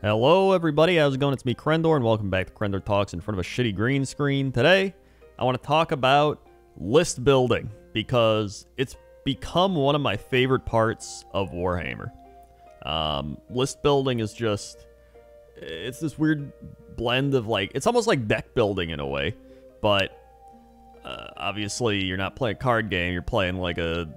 Hello everybody, how's it going? It's me, Crendor, and welcome back to Crendor Talks in front of a shitty green screen. Today, I want to talk about list building, because it's become one of my favorite parts of Warhammer. List building is just, it's this weird blend of it's almost like deck building in a way, but obviously you're not playing a card game, you're playing like a,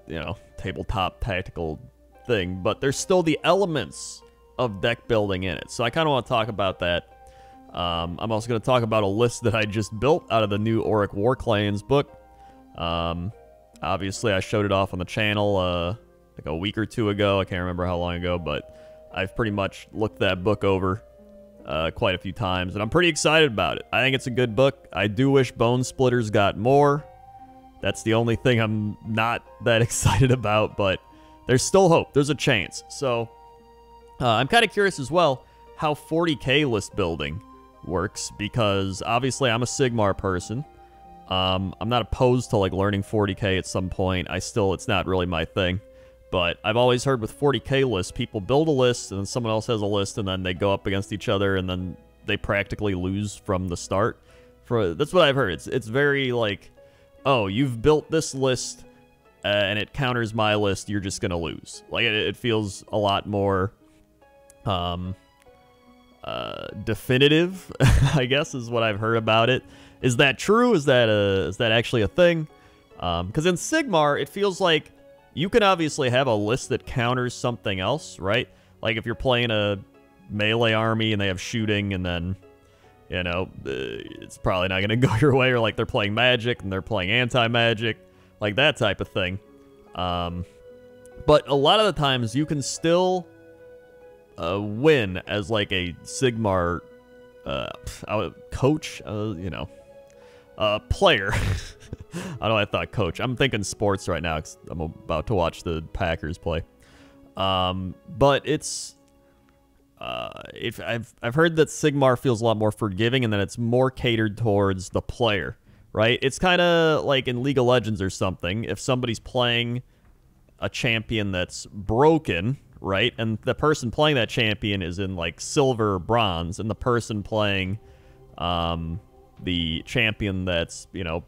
tabletop tactical thing, but there's still the elements of deck building in it. So I kind of want to talk about that. I'm also going to talk about a list that I just built out of the new Orruk Warclans book. Obviously, I showed it off on the channel like a week or two ago. I can't remember how long ago, but I've pretty much looked that book over quite a few times, and I'm pretty excited about it. I think it's a good book. I do wish Bonesplitterz got more. That's the only thing I'm not that excited about, but there's still hope. There's a chance. So I'm kind of curious as well how 40k list building works, because obviously I'm a Sigmar person. I'm not opposed to learning 40k at some point. It's not really my thing, but I've always heard with 40k lists, people build a list and then someone else has a list and then they go up against each other and then they practically lose from the start. That's what I've heard. It's very oh, you've built this list and it counters my list, you're just gonna lose. It feels a lot more definitive, I guess, is what I've heard about it. Is that true? Is that actually a thing? Because in Sigmar, it feels like you can obviously have a list that counters something else, right? Like if you're playing a melee army and they have shooting, and then, it's probably not going to go your way, or they're playing magic and they're playing anti-magic, that type of thing. But a lot of the times you can still win as a Sigmar coach, player. I know I thought coach. I'm thinking sports right now because I'm about to watch the Packers play. But it's if I've heard that Sigmar feels a lot more forgiving and that it's more catered towards the player, right? It's kind of like in League of Legends or something. If somebody's playing a champion that's broken, right, and the person playing that champion is in silver or bronze, and the person playing the champion that's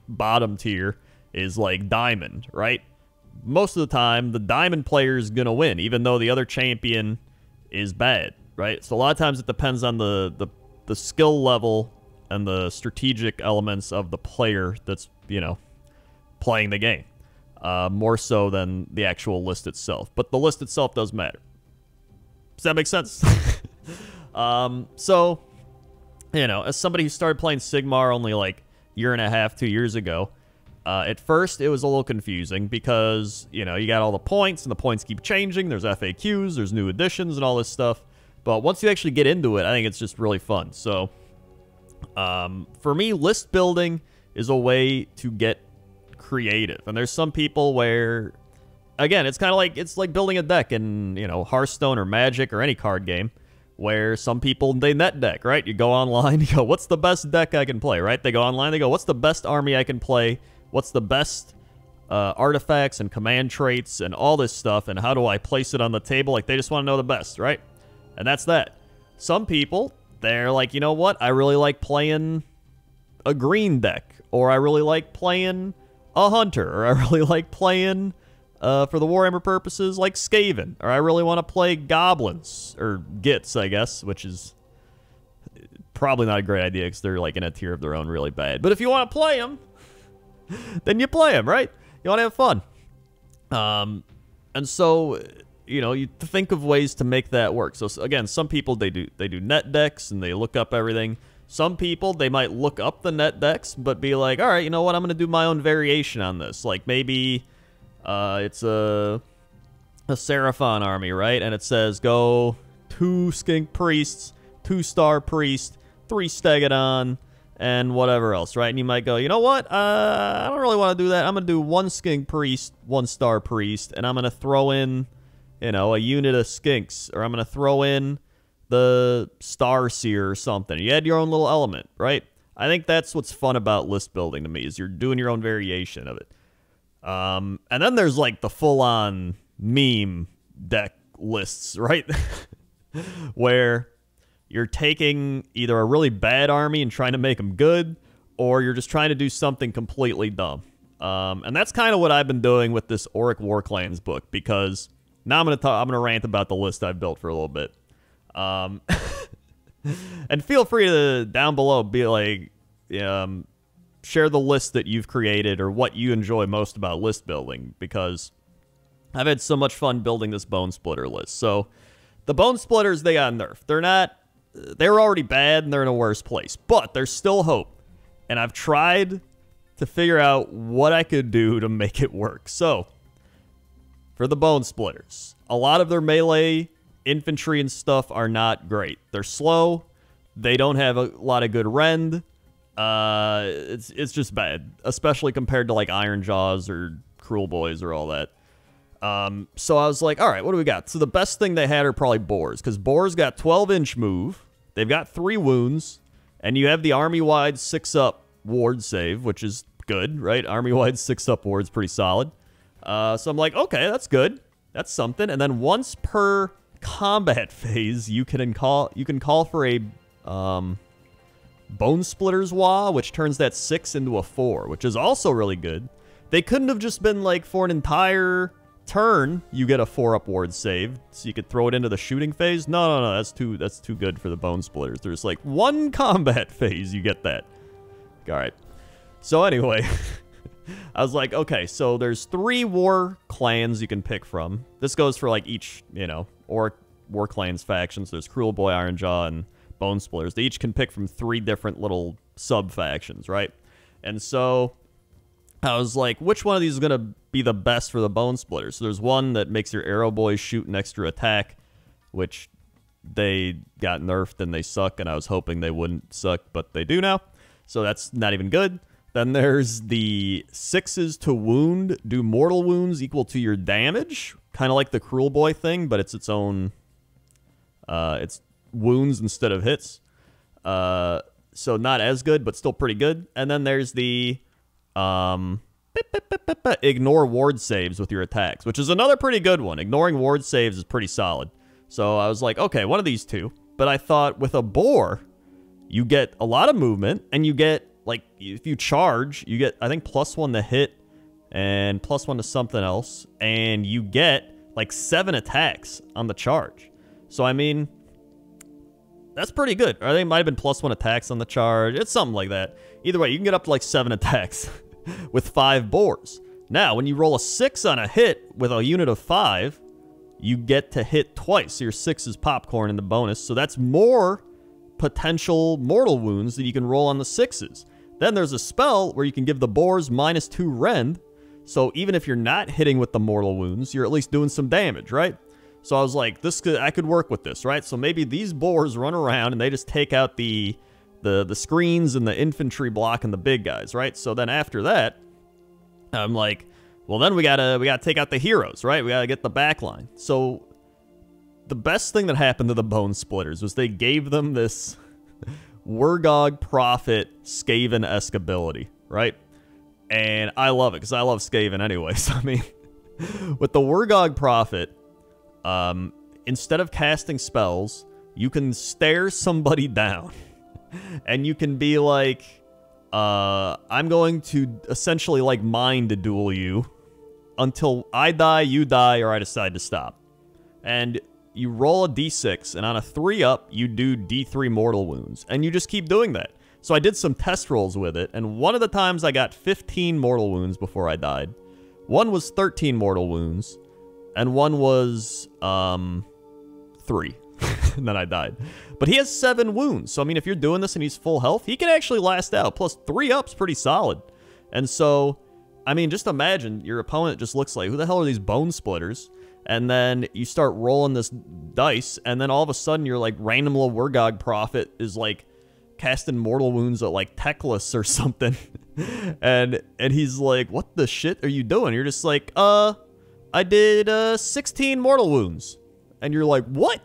bottom tier is diamond, right? Most of the time the diamond player is gonna win, even though the other champion is bad, right? So a lot of times it depends on the skill level and the strategic elements of the player that's playing the game, more so than the actual list itself. But the list itself does matter. Does that make sense? So, as somebody who started playing Sigmar only year and a half, 2 years ago, at first it was a little confusing because, you got all the points and the points keep changing. There's FAQs, there's new additions and all this stuff. But once you actually get into it, I think it's just really fun. So, for me, list building is a way to get creative. And there's some people where, again, it's kind of it's like building a deck in, Hearthstone or Magic or any card game, where some people, they net deck, right? You go online, you go, what's the best deck I can play, right? They go online, they go, what's the best army I can play? What's the best artifacts and command traits and all this stuff, and how do I place it on the table? They just want to know the best, right? And that's that. Some people, they're like, you know what? I really like playing a green deck, or I really like playing a hunter, or I really like playing, for the Warhammer purposes, Skaven, or I really want to play goblins, or gits, I guess, which is probably not a great idea because they're in a tier of their own really bad. But if you want to play them, then you play them, right? You want to have fun. And so, you think of ways to make that work. So again, some people, they do net decks and they look up everything. Some people, they might look up the net decks, but be like, all right, you know what? I'm going to do my own variation on this. Maybe it's a Seraphon army, right? And it says go 2 skink priests, 2-star priest, 3 stegodon, and whatever else, right? And you might go, you know what? I don't really want to do that. I'm going to do 1 skink priest, 1-star priest, and I'm going to throw in, a unit of skinks, or I'm going to throw in the Star Seer or something. You add your own little element, right? I think that's what's fun about list building to me, is you're doing your own variation of it. And then there's the full-on meme deck lists, right? Where you're taking either a really bad army and trying to make them good, or you're just trying to do something completely dumb. And that's kind of what I've been doing with this Orruk Warclans book, because now I'm gonna rant about the list I've built for a little bit. And feel free to down below be like, share the list that you've created or what you enjoy most about list building, because I've had so much fun building this Bonesplitter list. So the Bonesplitters, they got nerfed. They're already bad and they're in a worse place, but there's still hope. And I've tried to figure out what I could do to make it work. So for the Bonesplitters, a lot of their melee infantry and stuff are not great. They're slow. They don't have a lot of good rend. It's just bad, especially compared to like Iron Jaws or Cruel Boys or all that. So I was like, all right, what do we got? So the best thing they had are probably Boars, because Boars got 12-inch move. They've got 3 wounds, and you have the army-wide 6-up ward save, which is good, right? Army-wide 6-up ward's pretty solid. So I'm like, okay, that's good. That's something. And then once per combat phase, you can call for a Bonesplitterz Wah, which turns that 6 into a 4, which is also really good. They couldn't have just been like, for an entire turn, you get a 4-up ward save, so you could throw it into the shooting phase. No, that's too good for the Bonesplitters. There's like one combat phase, you get that. All right. So anyway, I was like, okay, so there's 3 war clans you can pick from. This goes for like each, Orruk Warclans factions. There's Cruel Boy, Iron Jaw, and Bonesplitters. They each can pick from 3 different little sub-factions, right? And so I was like, which one of these is going to be the best for the Bonesplitters? So there's one that makes your arrow boys shoot an extra attack, which they got nerfed and they suck, and I was hoping they wouldn't suck, but they do now. So that's not even good. Then there's the 6s to wound, do mortal wounds equal to your damage. Kind of like the Cruel Boy thing, but it's its own... it's wounds instead of hits. So not as good, but still pretty good. And then there's the ignore ward saves with your attacks, which is another pretty good one. Ignoring ward saves is pretty solid. So I was like, okay, one of these two. But I thought with a boar, you get a lot of movement, and you get, like, if you charge, you get, I think, +1 to hit and +1 to something else, and you get, like, 7 attacks on the charge. So, I mean, that's pretty good. Or I think it might have been +1 attacks on the charge. It's something like that. Either way, you can get up to, like, 7 attacks with 5 boars. Now, when you roll a 6 on a hit with a unit of 5, you get to hit twice. So your 6 is popcorn in the bonus. So that's more potential mortal wounds that you can roll on the 6s. Then there's a spell where you can give the boars -2 rend. So even if you're not hitting with the mortal wounds, you're at least doing some damage, right? So I was like, I could work with this, right? So maybe these boars run around and they just take out the screens and the infantry blocking the big guys, right? So then after that, I'm like, well, then we gotta take out the heroes, right? We gotta get the back line. So the best thing that happened to the Bonesplitters was they gave them this Wargog Prophet Skaven-esque ability, right? And I love it, because I love Skaven anyway. So, I mean, with the Wargog Prophet, instead of casting spells, you can stare somebody down. And you can be like, I'm going to essentially, like, mind duel you until I die, you die, or I decide to stop. And you roll a d6, and on a 3-up, you do d3 mortal wounds. And you just keep doing that. So I did some test rolls with it, and one of the times I got 15 mortal wounds before I died. One was 13 mortal wounds, and one was 3. And then I died. But he has 7 wounds, so I mean, if you're doing this and he's full health, he can actually last out. Plus 3-up's pretty solid. And so, I mean, just imagine your opponent just looks like, who the hell are these Bonesplitters? And then you start rolling this dice, and then all of a sudden you're like, random little Wargog Prophet is like casting mortal wounds at like Teclis or something. and he's like, what the shit are you doing? You're just like, I did 16 mortal wounds. And you're like, what?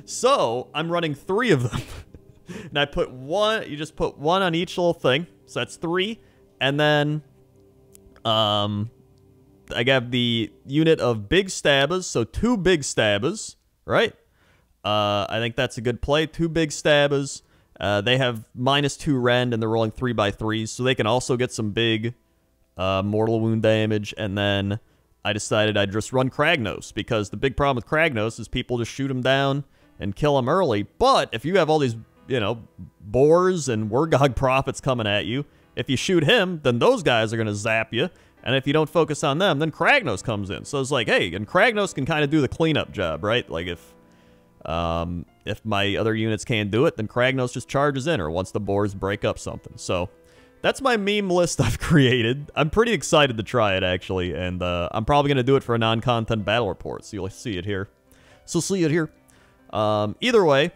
So I'm running 3 of them. And I put 1, you just put 1 on each little thing. So that's 3. And then I got the unit of big stabbers, so 2 big stabbers, right? I think that's a good play. 2 big stabbers. They have -2 rend, and they're rolling 3x3s, so they can also get some big mortal wound damage. And then I decided I'd just run Kragnos, because the big problem with Kragnos is people just shoot him down and kill him early. But if you have all these, you know, boars and Wargog prophets coming at you, if you shoot him, then those guys are going to zap you. And if you don't focus on them, then Kragnos comes in. So it's like, hey, and Kragnos can kind of do the cleanup job, right? Like if my other units can't do it, then Kragnos just charges in, or once the boars break up something. So that's my meme list I've created. I'm pretty excited to try it, actually, and I'm probably going to do it for a non-content battle report, so you'll see it here. Either way,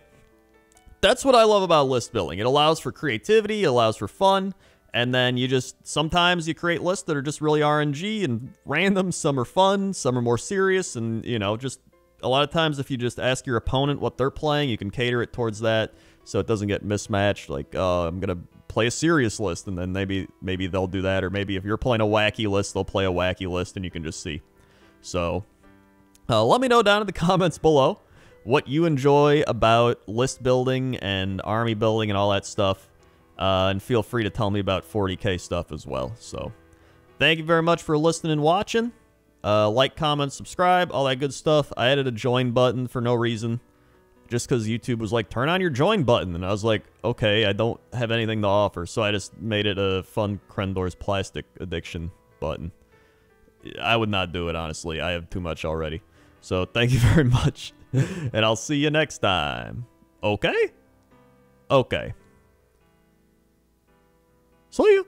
that's what I love about list building. It allows for creativity, it allows for fun, and then sometimes you create lists that are just really RNG and random. Some are fun, some are more serious, and, you know, just a lot of times if you just ask your opponent what they're playing, you can cater it towards that so it doesn't get mismatched. Like, I'm going to play a serious list, and then maybe they'll do that, or maybe if you're playing a wacky list, they'll play a wacky list, and you can just see. So, let me know down in the comments below what you enjoy about list building and army building and all that stuff, and feel free to tell me about 40k stuff as well. So, thank you very much for listening and watching. Like, comment, subscribe, all that good stuff. I added a join button for no reason, just because YouTube was like, turn on your join button. And I was like, okay, I don't have anything to offer. So I just made it a fun Krendor's plastic addiction button. I would not do it, honestly. I have too much already. So thank you very much. And I'll see you next time. Okay? Okay. See you.